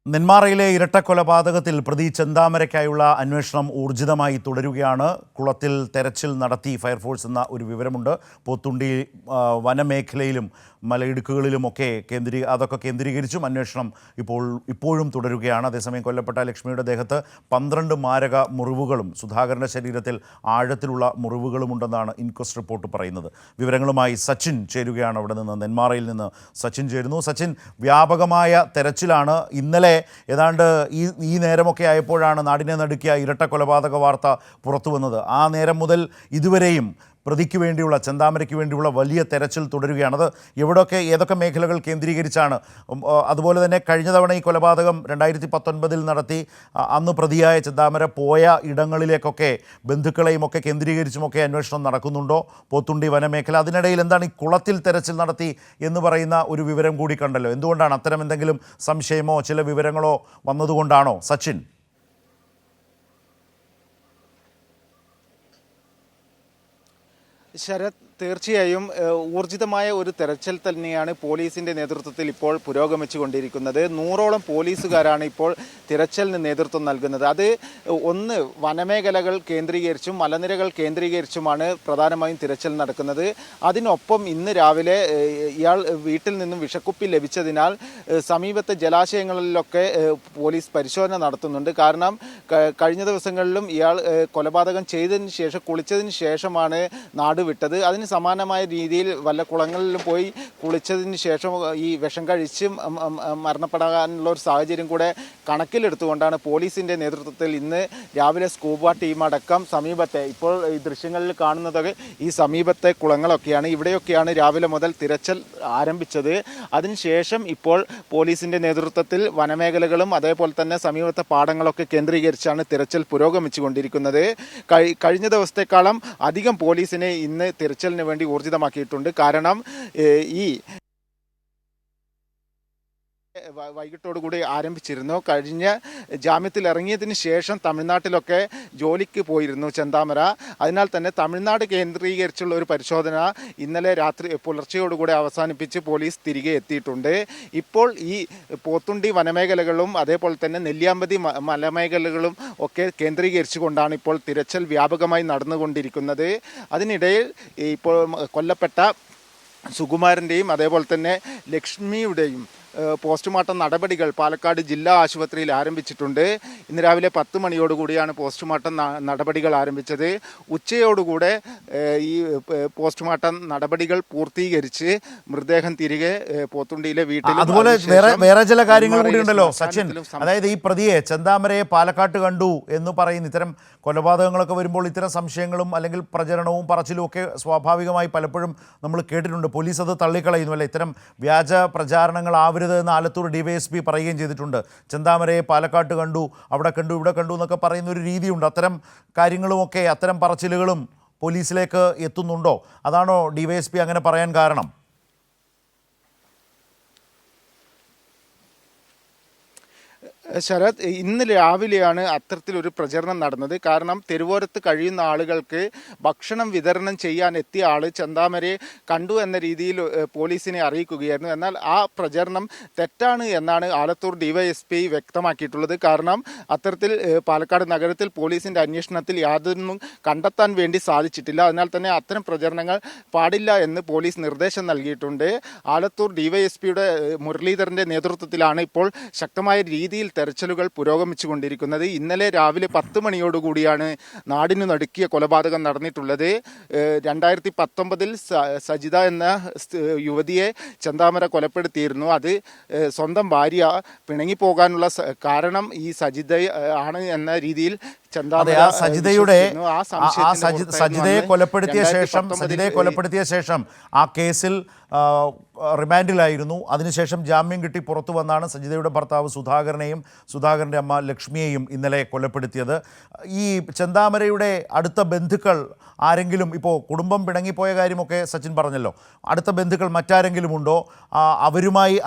നെന്മാറയിലെ ഇരട്ടക്കൊലപാതകത്തിൽ പ്രതി ചെന്താമരയ്ക്കായുള്ള അന്വേഷണം ഊർജിതമായി തുടരുകയാണ്. കുളത്തിൽ തെരച്ചിൽ നടത്തി ഫയർഫോഴ്സ് എന്ന ഒരു വിവരമുണ്ട്. പോത്തുണ്ടി വനമേഖലയിലും മലയിടുക്കുകളിലുമൊക്കെ അതൊക്കെ കേന്ദ്രീകരിച്ചും അന്വേഷണം ഇപ്പോഴും തുടരുകയാണ്. അതേസമയം കൊല്ലപ്പെട്ട ലക്ഷ്മിയുടെ ദേഹത്ത് 12 മാരക മുറിവുകളും സുധാകരൻ്റെ ശരീരത്തിൽ ആഴത്തിലുള്ള മുറിവുകളുമുണ്ടെന്നാണ് ഇൻക്വസ്റ്റ് റിപ്പോർട്ട് പറയുന്നത്. വിവരങ്ങളുമായി സച്ചിൻ ചേരുകയാണ്. അവിടെ നിന്ന് നെന്മാറയിൽ നിന്ന് സച്ചിൻ ചേരുന്നു. സച്ചിൻ, വ്യാപകമായ തെരച്ചിലാണ്. ഇന്നലെ ഏതാണ്ട് ഈ നേരമൊക്കെ ആയപ്പോഴാണ് നാടിനെ നടുക്കിയ ഇരട്ട കൊലപാതക വാർത്ത പുറത്തു വന്നത്. ആ നേരം മുതൽ ഇതുവരെയും പ്രതിക്ക് വേണ്ടിയുള്ള, ചെന്താമരയ്ക്ക് വേണ്ടിയുള്ള വലിയ തെരച്ചിൽ തുടരുകയാണ്. അത് ഏതൊക്കെ മേഖലകൾ കേന്ദ്രീകരിച്ചാണ്? അതുപോലെ തന്നെ കഴിഞ്ഞ തവണ ഈ കൊലപാതകം 2019 നടത്തി അന്ന് പ്രതിയായ ചെന്താമര പോയ ഇടങ്ങളിലേക്കൊക്കെ ബന്ധുക്കളെയും ഒക്കെ കേന്ദ്രീകരിച്ചുമൊക്കെ അന്വേഷണം നടക്കുന്നുണ്ടോ? പോത്തുണ്ടി വനമേഖല, അതിനിടയിൽ എന്താണ് ഈ കുളത്തിൽ തെരച്ചിൽ നടത്തി എന്ന് പറയുന്ന ഒരു വിവരം കൂടി കണ്ടല്ലോ. എന്തുകൊണ്ടാണ്? അത്തരം എന്തെങ്കിലും സംശയമോ ചില വിവരങ്ങളോ വന്നതുകൊണ്ടാണോ സച്ചിൻ? ശരത്, തീർച്ചയായും ഊർജിതമായ ഒരു തെരച്ചിൽ തന്നെയാണ് പോലീസിന്റെ നേതൃത്വത്തിൽ ഇപ്പോൾ പുരോഗമിച്ചുകൊണ്ടിരിക്കുന്നത്. 100ഓളം പോലീസുകാരാണ് ഇപ്പോൾ തിരച്ചിലിന് നേതൃത്വം നൽകുന്നത്. അത് ഒന്ന് വനമേഖലകൾ കേന്ദ്രീകരിച്ചും മലനിരകൾ കേന്ദ്രീകരിച്ചുമാണ് പ്രധാനമായും തിരച്ചിൽ നടക്കുന്നത്. അതിനൊപ്പം ഇന്ന് രാവിലെ ഇയാൾ വീട്ടിൽ നിന്നും വിഷക്കുപ്പി ലഭിച്ചതിനാൽ സമീപത്തെ ജലാശയങ്ങളിലൊക്കെ പോലീസ് പരിശോധന നടത്തുന്നുണ്ട്. കാരണം കഴിഞ്ഞ ദിവസങ്ങളിലും ഇയാൾ കൊലപാതകം ചെയ്തതിന് ശേഷം, കുളിച്ചതിന് ശേഷമാണ് നാട് വിട്ടത്. അതിന് സമാനമായ രീതിയിൽ വല്ല കുളങ്ങളിലും പോയി കുളിച്ചതിന് ശേഷം ഈ വിഷം കഴിച്ച് മരണപ്പെടാനുള്ള ഒരു സാഹചര്യം കൂടെ കണക്കിലെടുത്തുകൊണ്ടാണ് പോലീസിൻ്റെ നേതൃത്വത്തിൽ ഇന്ന് രാവിലെ സ്കൂബ ടീമടക്കം സമീപത്തെ, ഇപ്പോൾ ഈ ദൃശ്യങ്ങളിൽ കാണുന്നതൊക്കെ ഈ സമീപത്തെ കുളങ്ങളൊക്കെയാണ്. ഇവിടെയൊക്കെയാണ് രാവിലെ മുതൽ തിരച്ചിൽ ആരംഭിച്ചത്. അതിനുശേഷം ഇപ്പോൾ പോലീസിൻ്റെ നേതൃത്വത്തിൽ വനമേഖലകളും അതേപോലെ തന്നെ സമീപത്തെ പാടങ്ങളൊക്കെ കേന്ദ്രീകരിച്ചാണ് തിരച്ചിൽ പുരോഗമിച്ചുകൊണ്ടിരിക്കുന്നത്. കഴിഞ്ഞ ദിവസത്തെക്കാളും അധികം പോലീസിനെ ഇന്ന് തിരച്ചിലിന് വേണ്ടി ഊർജിതമാക്കിയിട്ടുണ്ട്. കാരണം ഈ വൈകിട്ടോടുകൂടി ആരംഭിച്ചിരുന്നു. കഴിഞ്ഞ ജാമ്യത്തിൽ ഇറങ്ങിയതിന് ശേഷം തമിഴ്നാട്ടിലൊക്കെ ജോലിക്ക് പോയിരുന്നു ചെന്താമര. അതിനാൽ തന്നെ തമിഴ്നാട് കേന്ദ്രീകരിച്ചുള്ള ഒരു പരിശോധന ഇന്നലെ പുലർച്ചയോടുകൂടി അവസാനിപ്പിച്ച് പോലീസ് തിരികെ എത്തിയിട്ടുണ്ട്. ഇപ്പോൾ ഈ പോത്തുണ്ടി വനമേഖലകളും അതേപോലെ തന്നെ നെല്ലിയാമ്പതി മലമേഖലകളും ഒക്കെ കേന്ദ്രീകരിച്ചുകൊണ്ടാണ് ഇപ്പോൾ തിരച്ചിൽ വ്യാപകമായി നടന്നുകൊണ്ടിരിക്കുന്നത്. അതിനിടയിൽ ഇപ്പോൾ കൊല്ലപ്പെട്ട സുകുമാരൻ്റെയും അതേപോലെ തന്നെ ലക്ഷ്മിയുടെയും പോസ്റ്റ്മോർട്ടം നടപടികൾ പാലക്കാട് ജില്ലാ ആശുപത്രിയിൽ ആരംഭിച്ചിട്ടുണ്ട്. ഇന്ന് രാവിലെ 10 മണിയോടുകൂടിയാണ് പോസ്റ്റ്മോർട്ടം നടപടികൾ ആരംഭിച്ചത്. ഉച്ചയോടുകൂടെ ഈ പോസ്റ്റ്മോർട്ടം നടപടികൾ പൂർത്തീകരിച്ച് മൃതദേഹം തിരികെ പോത്തുണ്ടിയിലെ വീട്ടിൽ. അതുപോലെ വേറെ ചില കാര്യങ്ങൾ കൂടി ഉണ്ടല്ലോ സച്ചിൻ. അതായത് ഈ പ്രതിയെ, ചെന്താമരയെ പാലക്കാട്ട് കണ്ടു എന്ന് പറയുന്ന ഇത്തരം കൊലപാതകങ്ങളൊക്കെ വരുമ്പോൾ ഇത്തരം സംശയങ്ങളും അല്ലെങ്കിൽ പ്രചരണവും പറച്ചിലും ഒക്കെ സ്വാഭാവികമായി പലപ്പോഴും നമ്മൾ കേട്ടിട്ടുണ്ട്. പോലീസ് അത് തള്ളിക്കളയുന്നു അല്ലേ? ഇത്തരം വ്യാജ പ്രചാരണങ്ങൾ എന്ന് ആലത്തൂർ ഡിവൈഎസ്പി പറയുകയും ചെയ്തിട്ടുണ്ട്. ചെന്താമരയെ പാലക്കാട്ട് കണ്ടു, അവിടെ കണ്ടു, ഇവിടെ കണ്ടു എന്നൊക്കെ പറയുന്ന ഒരു രീതിയുണ്ട്. അത്തരം കാര്യങ്ങളുമൊക്കെ, അത്തരം പറച്ചിലുകളും പോലീസിലേക്ക് എത്തുന്നുണ്ടോ? അതാണോ ഡിവൈഎസ്പി അങ്ങനെ പറയാൻ കാരണം? ശരത്, ഇന്ന് രാവിലെയാണ് അത്തരത്തിലൊരു പ്രചരണം നടന്നത്. കാരണം തെരുവോരത്ത് കഴിയുന്ന ആളുകൾക്ക് ഭക്ഷണം വിതരണം ചെയ്യാൻ എത്തിയ ആൾ ചെന്താമരയെ കണ്ടു എന്ന രീതിയിൽ പോലീസിനെ അറിയിക്കുകയായിരുന്നു. എന്നാൽ ആ പ്രചരണം തെറ്റാണ് എന്നാണ് ആലത്തൂർ ഡിവൈഎസ്പി വ്യക്തമാക്കിയിട്ടുള്ളത്. കാരണം അത്തരത്തിൽ പാലക്കാട് നഗരത്തിൽ പോലീസിൻ്റെ അന്വേഷണത്തിൽ യാതൊന്നും കണ്ടെത്താൻ വേണ്ടി സാധിച്ചിട്ടില്ല. അതിനാൽ തന്നെ അത്തരം പ്രചരണങ്ങൾ പാടില്ല എന്ന് പോലീസ് നിർദ്ദേശം നൽകിയിട്ടുണ്ട്. ആലത്തൂർ ഡിവൈഎസ്പിയുടെ മുരളീധരൻ്റെ നേതൃത്വത്തിലാണ് ഇപ്പോൾ ശക്തമായ രീതിയിൽ തെരച്ചിലുകൾ പുരോഗമിച്ചുകൊണ്ടിരിക്കുന്നത്. ഇന്നലെ രാവിലെ 10 മണിയോടുകൂടിയാണ് നാടിനു നടുക്കിയ കൊലപാതകം നടന്നിട്ടുള്ളത്. 2019 സജിത എന്ന യുവതിയെ ചെന്താമര കൊലപ്പെടുത്തിയിരുന്നു. അത് സ്വന്തം ഭാര്യ പിണങ്ങിപ്പോകാനുള്ള കാരണം ഈ സജിത ആണ് എന്ന രീതിയിൽ സജിതയെ കൊലപ്പെടുത്തിയ ശേഷം ആ കേസിൽ റിമാൻഡിലായിരുന്നു. അതിനുശേഷം ജാമ്യം കിട്ടി പുറത്തു വന്നാണ് സജിതയുടെ ഭർത്താവ് സുധാകരൻ്റെ അമ്മ ലക്ഷ്മിയെയും ഇന്നലെ കൊലപ്പെടുത്തിയത്. ഈ ചെന്താമരയുടെ അടുത്ത ബന്ധുക്കൾ ആരെങ്കിലും, ഇപ്പോൾ കുടുംബം പിണങ്ങിപ്പോയ കാര്യമൊക്കെ സച്ചിൻ പറഞ്ഞല്ലോ, അടുത്ത ബന്ധുക്കൾ മറ്റാരെങ്കിലും ഉണ്ടോ?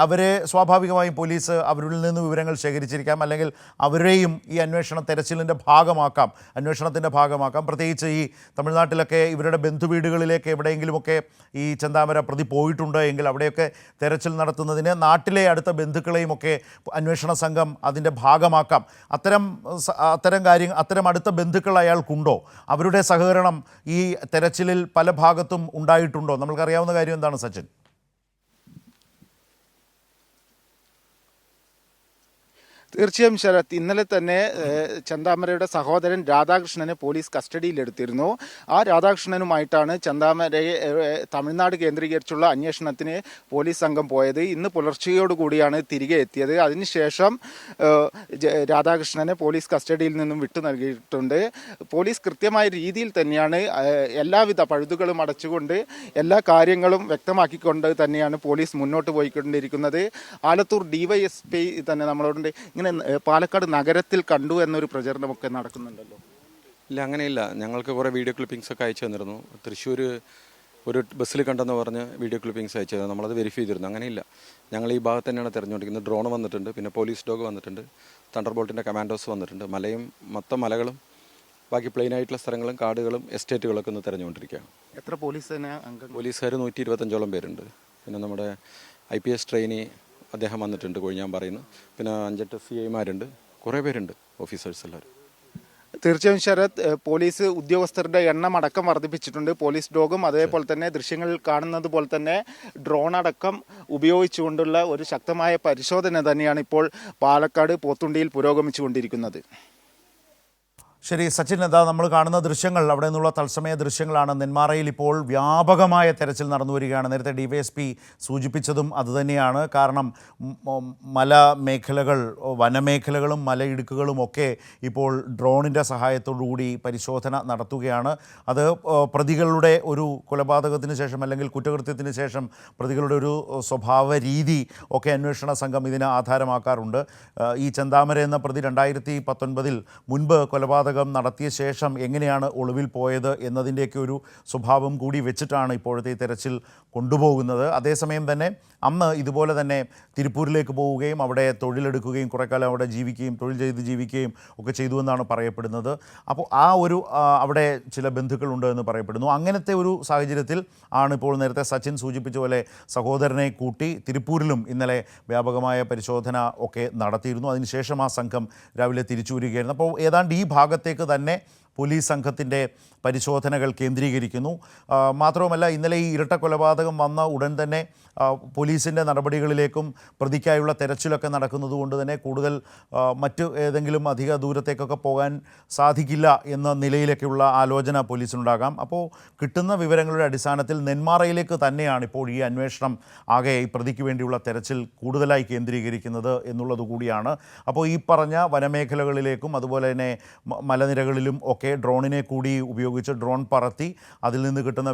അവരെ സ്വാഭാവികമായും പോലീസ് അവരിൽ നിന്ന് വിവരങ്ങൾ ശേഖരിച്ചിരിക്കാം, അല്ലെങ്കിൽ അവരെയും ഈ അന്വേഷണ തെരച്ചിലിൻ്റെ ഭാഗം ഭാഗമാക്കാം, അന്വേഷണത്തിൻ്റെ ഭാഗമാക്കാം. പ്രത്യേകിച്ച് ഈ തമിഴ്നാട്ടിലൊക്കെ ഇവരുടെ ബന്ധുവീടുകളിലേക്ക് എവിടെയെങ്കിലുമൊക്കെ ഈ ചെന്താമര പ്രതി പോയിട്ടുണ്ട് എങ്കിൽ അവിടെയൊക്കെ തെരച്ചിൽ നടത്തുന്നതിന് നാട്ടിലെ അടുത്ത ബന്ധുക്കളെയും ഒക്കെ അന്വേഷണ സംഘം അതിൻ്റെ ഭാഗമാക്കാം. അത്തരം അടുത്ത ബന്ധുക്കൾ അയാൾക്കുണ്ടോ? അവരുടെ സഹകരണം ഈ തെരച്ചിലിൽ പല ഭാഗത്തും ഉണ്ടായിട്ടുണ്ടോ? നമ്മൾക്കറിയാവുന്ന കാര്യം എന്താണ് സച്ചിൻ? തീർച്ചയായും ശരത്, ഇന്നലെ തന്നെ ചെന്താമരയുടെ സഹോദരൻ രാധാകൃഷ്ണനെ പോലീസ് കസ്റ്റഡിയിലെടുത്തിരുന്നു. ആ രാധാകൃഷ്ണനുമായിട്ടാണ് ചെന്താമരയെ തമിഴ്നാട് കേന്ദ്രീകരിച്ചുള്ള അന്വേഷണത്തിന് പോലീസ് സംഘം പോയത്. ഇന്ന് പുലർച്ചയോടുകൂടിയാണ് തിരികെ എത്തിയത്. അതിനുശേഷം രാധാകൃഷ്ണനെ പോലീസ് കസ്റ്റഡിയിൽ നിന്നും വിട്ടു നൽകിയിട്ടുണ്ട്. പോലീസ് കൃത്യമായ രീതിയിൽ തന്നെയാണ് എല്ലാവിധ പഴുതുകളും അടച്ചുകൊണ്ട് എല്ലാ കാര്യങ്ങളും വ്യക്തമാക്കിക്കൊണ്ട് തന്നെയാണ് പോലീസ് മുന്നോട്ട് പോയിക്കൊണ്ടിരിക്കുന്നത്. ആലത്തൂർ DYSP തന്നെ നമ്മളോട് പാലക്കാട് നഗരത്തിൽ കണ്ടു എന്നൊരു പ്രചരണമൊക്കെ നടക്കുന്നുണ്ടല്ലോ. ഇല്ല, അങ്ങനെയില്ല. ഞങ്ങൾക്ക് കുറേ വീഡിയോ ക്ലിപ്പിംഗ്സ് ഒക്കെ അയച്ചു തന്നിരുന്നു. തൃശ്ശൂർ ഒരു ബസ്സിൽ കണ്ടെന്ന് പറഞ്ഞ് വീഡിയോ ക്ലിപ്പിംഗ്സ് അയച്ചു തന്നു. നമ്മളത് വെരിഫൈ ചെയ്തിരുന്നു. അങ്ങനെയില്ല, ഞങ്ങൾ ഈ ഭാഗത്ത് തന്നെയാണ് തിരഞ്ഞുകൊണ്ടിരിക്കുന്നത്. ഡ്രോൺ വന്നിട്ടുണ്ട്, പിന്നെ പോലീസ് ഡോഗ് വന്നിട്ടുണ്ട്, തണ്ടർബോൾട്ടിൻ്റെ കമാൻഡോസ് വന്നിട്ടുണ്ട്. മൊത്തം മലകളും ബാക്കി പ്ലെയിൻ ആയിട്ടുള്ള സ്ഥലങ്ങളും കാടുകളും എസ്റ്റേറ്റുകളൊക്കെ ഒന്ന് തിരഞ്ഞുകൊണ്ടിരിക്കുകയാണ്. എത്ര പോലീസുകാർ 125ഓളം പേരുണ്ട്. പിന്നെ നമ്മുടെ IPS ട്രെയിനി അദ്ദേഹം വന്നിട്ടുണ്ട്, ഞാൻ പറയുന്നു. പിന്നെ 5-8 CIമാരുണ്ട്, കുറേ പേരുണ്ട്, ഓഫീസേഴ്സ് എല്ലാവരും. തീർച്ചയായും ശരത്, പോലീസ് ഉദ്യോഗസ്ഥരുടെ എണ്ണം അടക്കം വർദ്ധിപ്പിച്ചിട്ടുണ്ട്. പോലീസ് ഡോഗും അതേപോലെ തന്നെ ദൃശ്യങ്ങളിൽ കാണുന്നത് പോലെ തന്നെ ഡ്രോൺ അടക്കം ഉപയോഗിച്ചുകൊണ്ടുള്ള ഒരു ശക്തമായ പരിശോധന തന്നെയാണ് ഇപ്പോൾ പാലക്കാട് പോത്തുണ്ടിയിൽ പുരോഗമിച്ചുകൊണ്ടിരിക്കുന്നത്. ശരി സച്ചിൻ, എന്താ നമ്മൾ കാണുന്ന ദൃശ്യങ്ങൾ, അവിടെ നിന്നുള്ള തത്സമയ ദൃശ്യങ്ങളാണ്. നെന്മാറയിൽ ഇപ്പോൾ വ്യാപകമായ തെരച്ചിൽ നടന്നു വരികയാണ്. നേരത്തെ DYSP സൂചിപ്പിച്ചതും അതുതന്നെയാണ്. കാരണം മലമേഖലകൾ, വനമേഖലകളും മലയിടുക്കുകളും ഒക്കെ ഇപ്പോൾ ഡ്രോണിൻ്റെ സഹായത്തോടുകൂടി പരിശോധന നടത്തുകയാണ്. അത് പ്രതികളുടെ ഒരു കൊലപാതകത്തിന് ശേഷം അല്ലെങ്കിൽ കുറ്റകൃത്യത്തിന് ശേഷം പ്രതികളുടെ ഒരു സ്വഭാവ രീതി ഒക്കെ അന്വേഷണ സംഘം ഇതിന് ആധാരമാക്കാറുണ്ട്. ഈ ചെന്താമര എന്ന പ്രതി 2019 മുൻപ് കൊലപാതകം നടത്തിയ ശേഷം എങ്ങനെയാണ് ഒളിവിൽ പോയത് എന്നതിൻ്റെയൊക്കെ ഒരു സ്വഭാവം കൂടി വെച്ചിട്ടാണ് ഇപ്പോഴത്തെ ഈ തെരച്ചിൽ കൊണ്ടുപോകുന്നത്. അതേസമയം തന്നെ അന്ന് ഇതുപോലെ തന്നെ തിരുപ്പൂരിലേക്ക് പോവുകയും അവിടെ തൊഴിലെടുക്കുകയും കുറേ കാലം അവിടെ ജീവിക്കുകയും തൊഴിൽ ചെയ്ത് ജീവിക്കുകയും ഒക്കെ ചെയ്തു എന്നാണ് പറയപ്പെടുന്നത്. അപ്പോൾ അവിടെ ചില ബന്ധുക്കളുണ്ട് എന്ന് പറയപ്പെടുന്നു. അങ്ങനത്തെ ഒരു സാഹചര്യത്തിൽ ആണ് ഇപ്പോൾ നേരത്തെ സച്ചിൻ സൂചിപ്പിച്ച പോലെ സഹോദരനെ കൂട്ടി തിരുപ്പൂരിലും ഇന്നലെ വ്യാപകമായ പരിശോധന ഒക്കെ നടത്തിയിരുന്നു. അതിനുശേഷം ആ സംഘം രാവിലെ തിരിച്ചു വരികയായിരുന്നു. അപ്പോൾ ഏതാണ്ട് ഈ ഭാഗത്തേക്ക് തന്നെ പോലീസ് സംഘത്തിൻ്റെ പരിശോധനകൾ കേന്ദ്രീകരിക്കുന്നു. മാത്രവുമല്ല, ഇന്നലെ ഈ ഇരട്ട കൊലപാതകം വന്ന ഉടൻ തന്നെ പോലീസിൻ്റെ നടപടികളിലേക്കും പ്രതിക്കായുള്ള തെരച്ചിലൊക്കെ നടക്കുന്നതുകൊണ്ട് തന്നെ കൂടുതൽ മറ്റ് ഏതെങ്കിലും അധിക ദൂരത്തേക്കൊക്കെ പോകാൻ സാധിക്കില്ല എന്ന നിലയിലേക്കുള്ള ആലോചന പോലീസിനുണ്ടാകാം. അപ്പോൾ കിട്ടുന്ന വിവരങ്ങളുടെ അടിസ്ഥാനത്തിൽ നെന്മാറയിലേക്ക് തന്നെയാണ് ഇപ്പോൾ ഈ അന്വേഷണം ആകെ ഈ പ്രതിക്ക് വേണ്ടിയുള്ള തെരച്ചിൽ കൂടുതലായി കേന്ദ്രീകരിക്കുന്നത് എന്നുള്ളത് കൂടിയാണ്. അപ്പോൾ ഈ പറഞ്ഞ വനമേഖലകളിലേക്കും അതുപോലെ തന്നെ മലനിരകളിലും ഒക്കെ ഡ്രോണിനെ കൂടി ഉപയോഗിച്ച് ഡ്രോൺ പറത്തി അതിൽ നിന്ന് കിട്ടുന്ന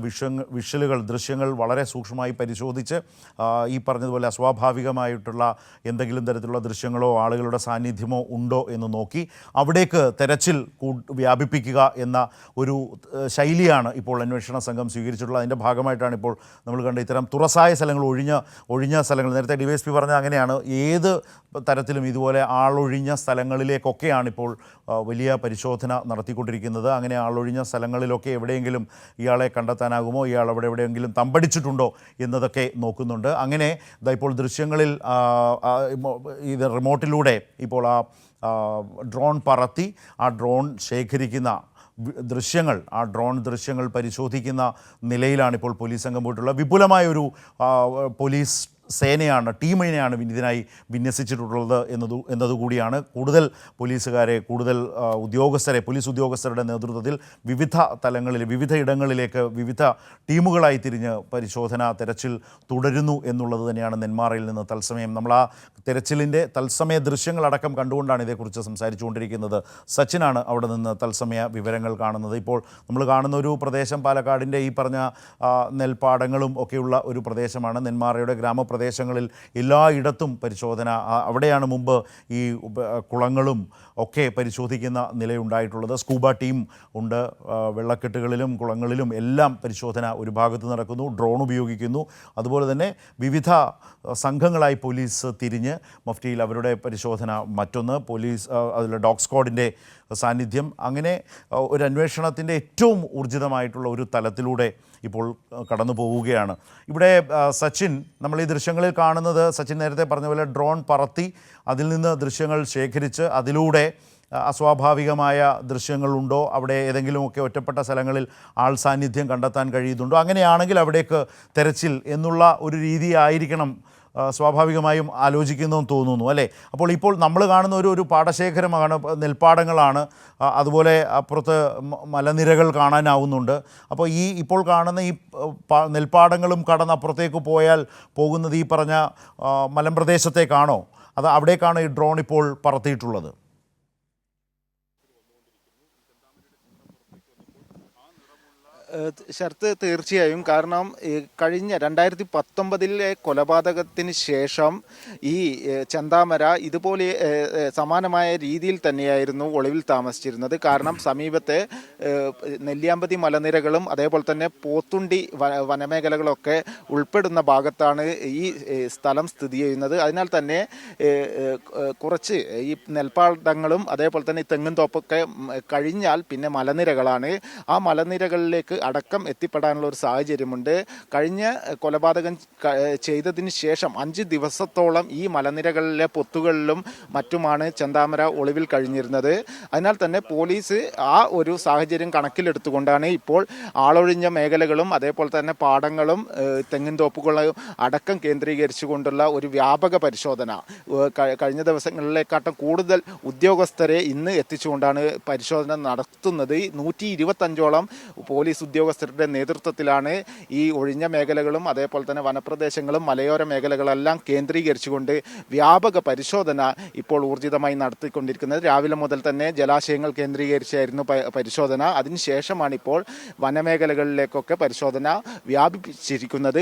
ദൃശ്യങ്ങൾ വളരെ സൂക്ഷ്മമായി പരിശോധിച്ച് ഈ പറഞ്ഞതുപോലെ അസ്വാഭാവികമായിട്ടുള്ള എന്തെങ്കിലും തരത്തിലുള്ള ദൃശ്യങ്ങളോ ആളുകളുടെ സാന്നിധ്യമോ ഉണ്ടോ എന്ന് നോക്കി അവിടേക്ക് തെരച്ചിൽ വ്യാപിപ്പിക്കുക എന്ന ഒരു ശൈലിയാണ് ഇപ്പോൾ അന്വേഷണ സംഘം സ്വീകരിച്ചിട്ടുള്ളത്. അതിൻ്റെ ഭാഗമായിട്ടാണ് ഇപ്പോൾ നമ്മൾ കണ്ട ഇത്തരം തുറസായ സ്ഥലങ്ങൾ, ഒഴിഞ്ഞ സ്ഥലങ്ങൾ, നേരത്തെ DYSP പറഞ്ഞത് അങ്ങനെയാണ്, ഏത് തരത്തിലും ഇതുപോലെ ആളൊഴിഞ്ഞ സ്ഥലങ്ങളിലേക്കൊക്കെയാണ് ഇപ്പോൾ വലിയ പരിശോധന നടത്തിക്കൊണ്ടിരിക്കുന്നത്. അങ്ങനെ ആളൊഴിഞ്ഞ സ്ഥലങ്ങളിലൊക്കെ എവിടെയെങ്കിലും ഇയാളെ കണ്ടെത്താനാകുമോ, ഇയാൾ എവിടെയെങ്കിലും തമ്പടിച്ചിട്ടുണ്ടോ എന്നതൊക്കെ നോക്കുന്നുണ്ട്. അങ്ങനെ ഇപ്പോൾ ദൃശ്യങ്ങളിൽ ഇത് റിമോട്ടിലൂടെ ഇപ്പോൾ ഡ്രോൺ പറത്തി ആ ഡ്രോൺ ശേഖരിക്കുന്ന ഡ്രോൺ ദൃശ്യങ്ങൾ പരിശോധിക്കുന്ന നിലയിലാണ് ഇപ്പോൾ പോലീസ് സംഘം പോയിട്ടുള്ളത്. വിപുലമായൊരു പോലീസ് ടീമിനെയാണ് ഇതിനായി വിന്യസിച്ചിട്ടുള്ളത് എന്നതുകൂടിയാണ്. കൂടുതൽ പോലീസുകാരെ, കൂടുതൽ പോലീസ് ഉദ്യോഗസ്ഥരുടെ നേതൃത്വത്തിൽ വിവിധ തലങ്ങളിൽ, വിവിധ ഇടങ്ങളിലേക്ക് വിവിധ ടീമുകളായി തിരിഞ്ഞ് തെരച്ചിൽ തുടരുന്നു എന്നുള്ളത് തന്നെയാണ് നെന്മാറയിൽ നിന്ന് തത്സമയം നമ്മൾ ആ തെരച്ചിലിൻ്റെ തത്സമയ ദൃശ്യങ്ങളടക്കം കണ്ടുകൊണ്ടാണ് ഇതേക്കുറിച്ച് സംസാരിച്ചുകൊണ്ടിരിക്കുന്നത്. സച്ചിനാണ് അവിടെ നിന്ന് തത്സമയ വിവരങ്ങൾ കാണുന്നത്. ഇപ്പോൾ നമ്മൾ കാണുന്ന ഒരു പ്രദേശം പാലക്കാടിൻ്റെ ഈ പറഞ്ഞ നെൽപ്പാടങ്ങളും ഒക്കെയുള്ള ഒരു പ്രദേശമാണ്. നെന്മാറയുടെ ഗ്രാമപ്രദേശം പ്രദേശങ്ങളിൽ എല്ലായിടത്തും പരിശോധന. അവിടെയാണ് മുമ്പ് ഈ കുളങ്ങളും ഒക്കെ പരിശോധിക്കുന്ന നിലയുണ്ടായിട്ടുള്ളത്. സ്കൂബ ടീം ഉണ്ട്, വെള്ളക്കെട്ടുകളിലും കുളങ്ങളിലും എല്ലാം പരിശോധന ഒരു ഭാഗത്ത് നടക്കുന്നു, ഡ്രോൺ ഉപയോഗിക്കുന്നു. അതുപോലെ തന്നെ വിവിധ സംഘങ്ങളായി പോലീസ് തിരിഞ്ഞ് മഫ്റ്റിയിൽ അവരുടെ പരിശോധന മറ്റൊന്ന്, പോലീസ് അതിൽ ഡോഗ് സ്ക്വാഡിൻ്റെ സാന്നിധ്യം. അങ്ങനെ ഒരു അന്വേഷണത്തിൻ്റെ ഏറ്റവും ഊർജിതമായിട്ടുള്ള ഒരു തലത്തിലൂടെ ഇപ്പോൾ കടന്നു പോവുകയാണ്. ഇവിടെ സച്ചിൻ, നമ്മൾ ഈ ദൃശ്യങ്ങളിൽ കാണുന്നത് സച്ചിൻ നേരത്തെ പറഞ്ഞ പോലെ ഡ്രോൺ പറത്തി അതിൽ നിന്ന് ദൃശ്യങ്ങൾ ശേഖരിച്ച് അതിലൂടെ അസ്വാഭാവികമായ ദൃശ്യങ്ങളുണ്ടോ, അവിടെ ഏതെങ്കിലുമൊക്കെ ഒറ്റപ്പെട്ട സ്ഥലങ്ങളിൽ ആൾ സാന്നിധ്യം കണ്ടെത്താൻ കഴിയുന്നുണ്ടോ, അങ്ങനെയാണെങ്കിൽ അവിടേക്ക് തെരച്ചിൽ എന്നുള്ള ഒരു രീതി ആയിരിക്കണം സ്വാഭാവികമായും ആലോചിക്കുന്നതെന്ന് തോന്നുന്നു അല്ലേ? അപ്പോൾ ഇപ്പോൾ നമ്മൾ കാണുന്ന ഒരു പാടശേഖരമാണ്, നെൽപ്പാടങ്ങളാണ്, അതുപോലെ അപ്പുറത്ത് മലനിരകൾ കാണാനാവുന്നുണ്ട്. അപ്പോൾ ഇപ്പോൾ കാണുന്ന ഈ നെൽപ്പാടങ്ങളും കടന്ന് അപ്പുറത്തേക്ക് പോയാൽ പോകുന്നത് ഈ പറഞ്ഞ മലമ്പ്രദേശത്തേക്കാണോ, അത് അവിടേക്കാണ് ഈ ഡ്രോൺ ഇപ്പോൾ പറത്തിയിട്ടുള്ളത്? ശരത്ത്, തീർച്ചയായും. കാരണം കഴിഞ്ഞ 2019 കൊലപാതകത്തിന് ശേഷം ഈ ചെന്താമര ഇതുപോലെ സമാനമായ രീതിയിൽ തന്നെയായിരുന്നു ഒളിവിൽ താമസിച്ചിരുന്നത്. കാരണം സമീപത്തെ നെല്ലിയാമ്പതി മലനിരകളും അതേപോലെ തന്നെ പോത്തുണ്ടി വനമേഖലകളൊക്കെ ഉൾപ്പെടുന്ന ഭാഗത്താണ് ഈ സ്ഥലം സ്ഥിതി ചെയ്യുന്നത്. അതിനാൽ തന്നെ കുറച്ച് ഈ നെൽപ്പാടങ്ങളും അതേപോലെ തന്നെ തെങ്ങും തോപ്പൊക്കെ കഴിഞ്ഞാൽ പിന്നെ മലനിരകളാണ്. ആ മലനിരകളിലേക്ക് അടക്കം എത്തിപ്പെടാനുള്ള ഒരു സാഹചര്യമുണ്ട്. കഴിഞ്ഞ കൊലപാതകം ചെയ്തതിന് ശേഷം 5 ദിവസത്തോളം ഈ മലനിരകളിലെ പൊത്തുകളിലും മറ്റുമാണ് ചെന്താമര ഒളിവിൽ കഴിഞ്ഞിരുന്നത്. അതിനാൽ തന്നെ പോലീസ് ആ ഒരു സാഹചര്യം കണക്കിലെടുത്തുകൊണ്ടാണ് ഇപ്പോൾ ആളൊഴിഞ്ഞ മേഖലകളും അതേപോലെ തന്നെ പാടങ്ങളും തെങ്ങിൻ തോപ്പുകളും അടക്കം കേന്ദ്രീകരിച്ചുകൊണ്ടുള്ള ഒരു വ്യാപക പരിശോധന കഴിഞ്ഞ ദിവസങ്ങളിലേക്കാട്ടും കൂടുതൽ ഉദ്യോഗസ്ഥരെ ഇന്ന് എത്തിച്ചുകൊണ്ടാണ് പരിശോധന നടത്തുന്നത്. 125ഓളം പോലീസ് ഉദ്യോഗസ്ഥരുടെ നേതൃത്വത്തിലാണ് ഈ ഒഴിഞ്ഞ മേഖലകളും അതേപോലെ തന്നെ വനപ്രദേശങ്ങളും മലയോര മേഖലകളെല്ലാം കേന്ദ്രീകരിച്ചുകൊണ്ട് വ്യാപക പരിശോധന ഇപ്പോൾ ഊർജിതമായി നടത്തിക്കൊണ്ടിരിക്കുന്നത്. രാവിലെ മുതൽ തന്നെ ജലാശയങ്ങൾ കേന്ദ്രീകരിച്ചായിരുന്നു പരിശോധന. അതിനുശേഷമാണ് ഇപ്പോൾ വനമേഖലകളിലേക്കൊക്കെ പരിശോധന വ്യാപിപ്പിച്ചിരിക്കുന്നത്.